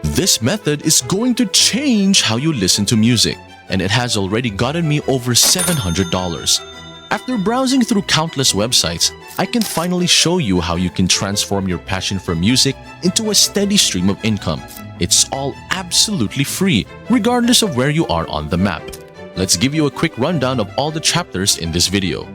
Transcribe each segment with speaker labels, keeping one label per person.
Speaker 1: This method is going to change how you listen to music, and it has already gotten me over $700. After browsing through countless websites, I can finally show you how you can transform your passion for music into a steady stream of income. It's all absolutely free, regardless of where you are on the map. Let's give you a quick rundown of all the chapters in this video.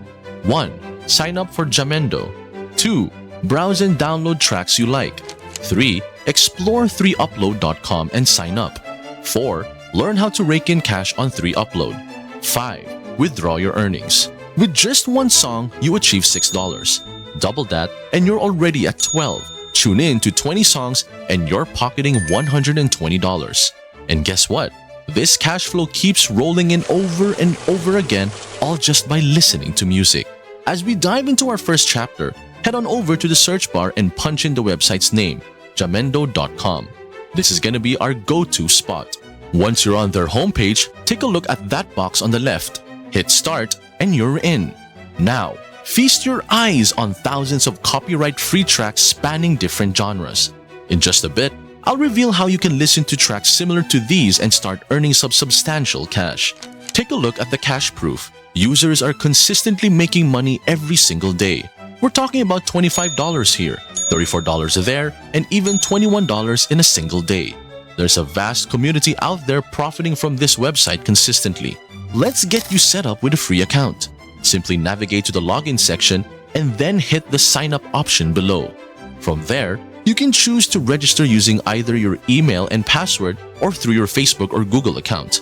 Speaker 1: 1. Sign up for Jamendo. 2. Browse and download tracks you like. 3. Explore 3upload.com and sign up. 4. Learn how to rake in cash on 3upload. 5. Withdraw your earnings. With just one song, you achieve $6. Double that and you're already at 12. Tune in to 20 songs and you're pocketing $120. And guess what? This cash flow keeps rolling in over and over again, all just by listening to music. As we dive into our first chapter, head on over to the search bar and punch in the website's name, jamendo.com. This is gonna be our go-to spot. Once you're on their homepage, take a look at that box on the left. Hit start and you're in. Now, feast your eyes on thousands of copyright-free tracks spanning different genres. In just a bit, I'll reveal how you can listen to tracks similar to these and start earning some substantial cash. Take a look at the cash proof. Users are consistently making money every single day. We're talking about $25 here, $34 there, and even $21 in a single day. There's a vast community out there profiting from this website consistently. Let's get you set up with a free account. Simply navigate to the login section and then hit the sign up option below. From there, you can choose to register using either your email and password or through your Facebook or Google account.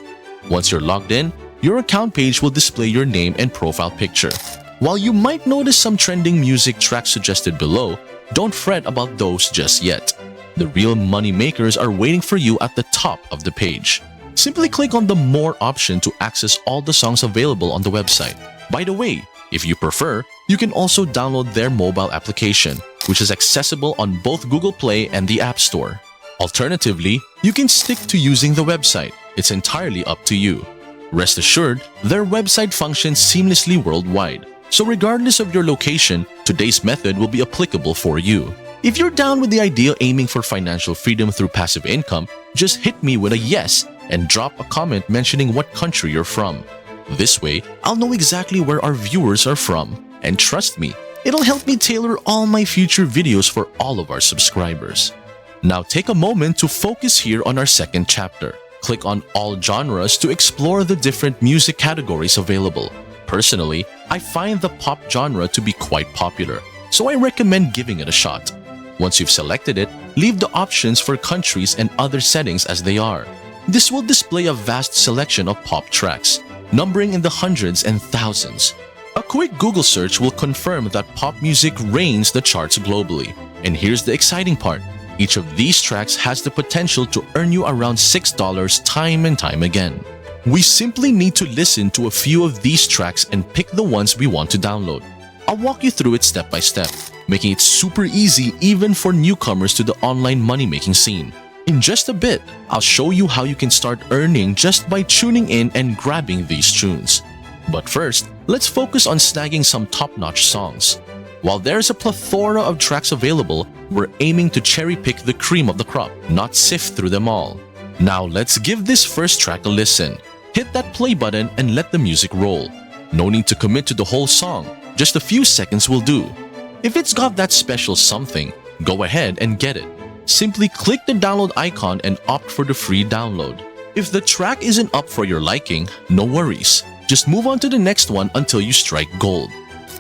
Speaker 1: Once you're logged in, your account page will display your name and profile picture. While you might notice some trending music tracks suggested below, don't fret about those just yet. The real money makers are waiting for you at the top of the page. Simply click on the More option to access all the songs available on the website. By the way, if you prefer, you can also download their mobile application, which is accessible on both Google Play and the App Store. Alternatively, you can stick to using the website. It's entirely up to you. Rest assured, their website functions seamlessly worldwide. So regardless of your location, today's method will be applicable for you. If you're down with the idea aiming for financial freedom through passive income, just hit me with a yes and drop a comment mentioning what country you're from. This way, I'll know exactly where our viewers are from. And trust me, it'll help me tailor all my future videos for all of our subscribers. Now take a moment to focus here on our second chapter. Click on all genres to explore the different music categories available. Personally, I find the pop genre to be quite popular, so I recommend giving it a shot. Once you've selected it, leave the options for countries and other settings as they are. This will display a vast selection of pop tracks, numbering in the hundreds and thousands. A quick Google search will confirm that pop music reigns the charts globally. And here's the exciting part. Each of these tracks has the potential to earn you around $6 time and time again. We simply need to listen to a few of these tracks and pick the ones we want to download. I'll walk you through it step by step, making it super easy even for newcomers to the online money-making scene. In just a bit, I'll show you how you can start earning just by tuning in and grabbing these tunes. But first, let's focus on snagging some top-notch songs. While there's a plethora of tracks available, we're aiming to cherry-pick the cream of the crop, not sift through them all. Now let's give this first track a listen. Hit that play button and let the music roll. No need to commit to the whole song, just a few seconds will do. If it's got that special something, go ahead and get it. Simply click the download icon and opt for the free download. If the track isn't up for your liking, no worries. Just move on to the next one until you strike gold.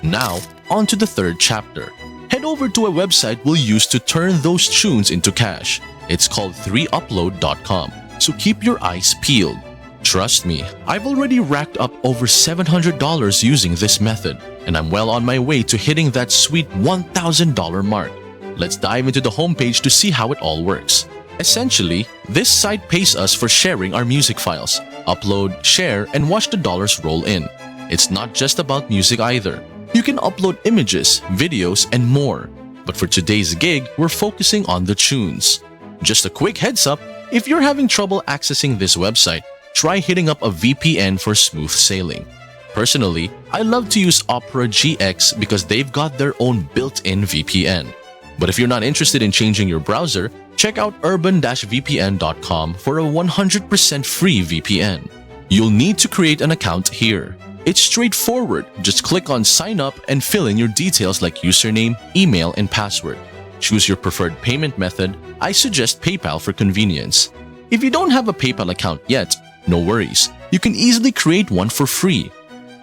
Speaker 1: Now, on to the third chapter. Head over to a website we'll use to turn those tunes into cash. It's called 3upload.com, so keep your eyes peeled. Trust me, I've already racked up over $700 using this method, and I'm well on my way to hitting that sweet $1,000 mark. Let's dive into the homepage to see how it all works. Essentially, this site pays us for sharing our music files. Upload, share, and watch the dollars roll in. It's not just about music either. You can upload images, videos, and more. But for today's gig, we're focusing on the tunes. Just a quick heads up, if you're having trouble accessing this website, try hitting up a VPN for smooth sailing. Personally, I love to use Opera GX because they've got their own built-in VPN. But if you're not interested in changing your browser, check out urban-vpn.com for a 100% free VPN. You'll need to create an account here. It's straightforward. Just click on sign up and fill in your details like username, email, and password. Choose your preferred payment method. I suggest PayPal for convenience. If you don't have a PayPal account yet, no worries. You can easily create one for free.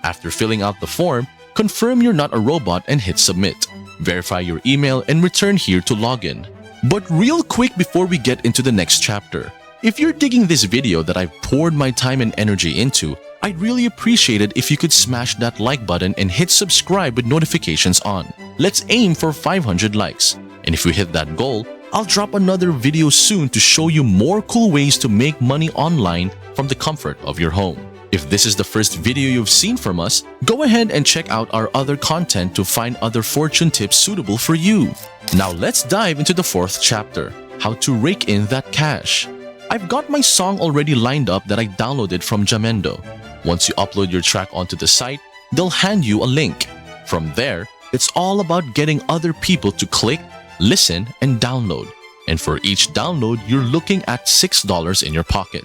Speaker 1: After filling out the form, confirm you're not a robot and hit submit. Verify your email and return here to login. But real quick before we get into the next chapter, if you're digging this video that I've poured my time and energy into, I'd really appreciate it if you could smash that like button and hit subscribe with notifications on. Let's aim for 500 likes. And if we hit that goal, I'll drop another video soon to show you more cool ways to make money online from the comfort of your home. If this is the first video you've seen from us, go ahead and check out our other content to find other fortune tips suitable for you. Now let's dive into the fourth chapter, how to rake in that cash. I've got my song already lined up that I downloaded from Jamendo. Once you upload your track onto the site, they'll hand you a link. From there, it's all about getting other people to click, listen, and download. And for each download, you're looking at $6 in your pocket.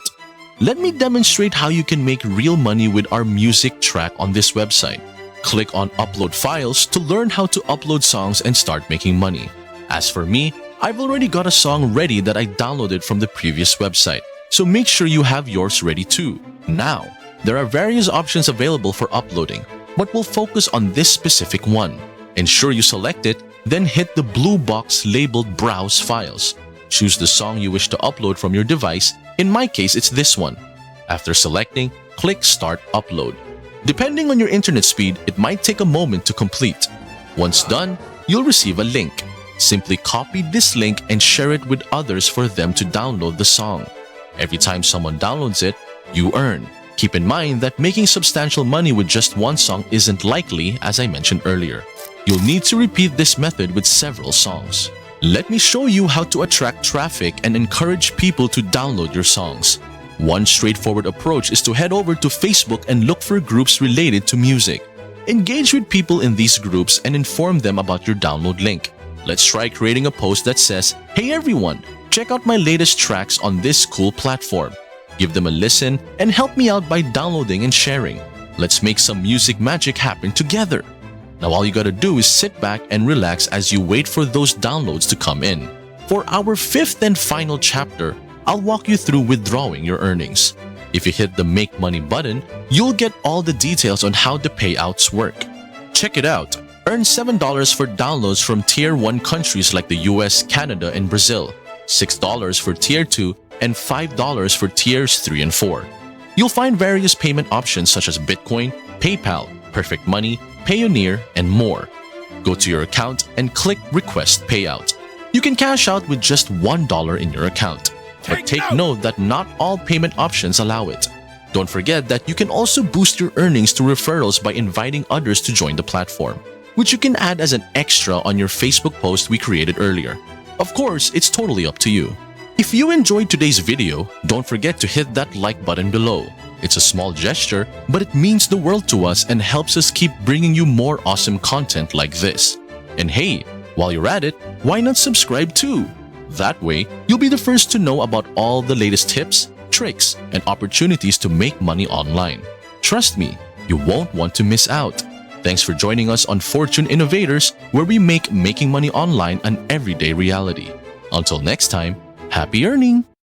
Speaker 1: Let me demonstrate how you can make real money with our music track on this website. Click on Upload Files to learn how to upload songs and start making money. As for me, I've already got a song ready that I downloaded from the previous website, so make sure you have yours ready too. Now, there are various options available for uploading, but we'll focus on this specific one. Ensure you select it, then hit the blue box labeled Browse Files. Choose the song you wish to upload from your device. In my case, it's this one. After selecting, click Start Upload. Depending on your internet speed, it might take a moment to complete. Once done, you'll receive a link. Simply copy this link and share it with others for them to download the song. Every time someone downloads it, you earn. Keep in mind that making substantial money with just one song isn't likely, as I mentioned earlier. You'll need to repeat this method with several songs. Let me show you how to attract traffic and encourage people to download your songs. One straightforward approach is to head over to Facebook and look for groups related to music. Engage with people in these groups and inform them about your download link. Let's try creating a post that says, "Hey everyone, check out my latest tracks on this cool platform." Give them a listen and help me out by downloading and sharing. Let's make some music magic happen together. Now all you gotta do is sit back and relax as you wait for those downloads to come in. For our fifth and final chapter, I'll walk you through withdrawing your earnings. If you hit the Make Money button, you'll get all the details on how the payouts work. Check it out. Earn $7 for downloads from Tier 1 countries like the US, Canada, and Brazil, $6 for Tier 2, and $5 for Tiers 3 and 4. You'll find various payment options such as Bitcoin, PayPal, Perfect Money, Payoneer, and more. Go to your account and click Request Payout. You can cash out with just $1 in your account. But take note that not all payment options allow it. Don't forget that you can also boost your earnings through referrals by inviting others to join the platform, which you can add as an extra on your Facebook post we created earlier. Of course, it's totally up to you. If you enjoyed today's video, don't forget to hit that like button below. It's a small gesture, but it means the world to us and helps us keep bringing you more awesome content like this. And hey, while you're at it, why not subscribe too? That way, you'll be the first to know about all the latest tips, tricks, and opportunities to make money online. Trust me, you won't want to miss out. Thanks for joining us on Fortune Innovators, where we make making money online an everyday reality. Until next time, happy earning!